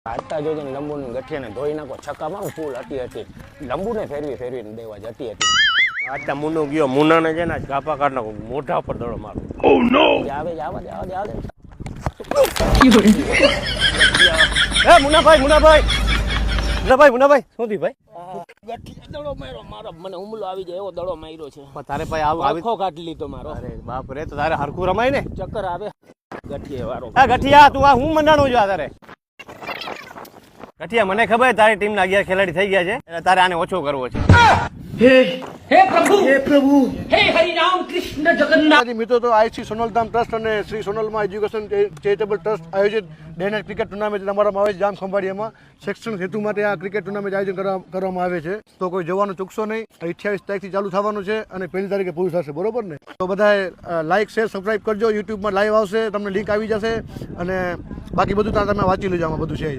હાથતા જોજો ને લંબુની ગઠિયાને ધોઈ નાખો, છક્કામાં ફૂલ હતી લંબુને ફેરવીને દેવા જતી હતી. આજતા મુન્નો ગયો, મુન્નાને છે ને કાપા કાઢ નાખો, મોઢા પર દડો મારો. ઓ નો આવે મુન્નાભાઈ શું થયું ભાઈ? ગઠિયા દડો મારો મને હુમલો આવી જાય એવો દડો માર્યો છે. તારે ભાઈ આખો કાઢી લીધો મારો. અરે બાપ રે, તો તારે હરખું રમાય ને. ચક્કર આવે ગઠિયા વાળો. ગઠિયા તું આ હું મંડાણું છું તારે? ગઠિયા મને ખબર તારી ટીમના 11 ખેલાડી થઈ ગયા છે એટલે તારે આને ઓછો કરવો છે. हे प्रभु हे हरि राम कृष्ण जगन्नाथ। મિત્રો, તો આઈસી સોનલધામ ટ્રસ્ટ અને શ્રી સોનલમાં એજ્યુકેશન ચેરિટેબલ ટ્રસ્ટ આયોજિત ડે નાઇટ ક્રિકેટ ટુર્નામેન્ટ અમારામાં આવે છે જામ ખંભાળિયામાં. શિક્ષણ હેતુ માટે આ ક્રિકેટ ટુર્નામેન્ટ આયોજન કરવામાં આવે છે. તો કોઈ જવાનું ચૂકશો નહીં. 28 તારીખથી ચાલુ થવાનું છે અને 1 તારીખે પૂરું થશે, બરોબર ને? તો બધાએ લાઇક શેર સબસ્ક્રાઇબ કરજો. યુટ્યુબમાં લાઈવ આવશે, તમને લિંક આવી જશે અને બાકી બધું તમે વાંચી લેજો, આમાં બધું છે.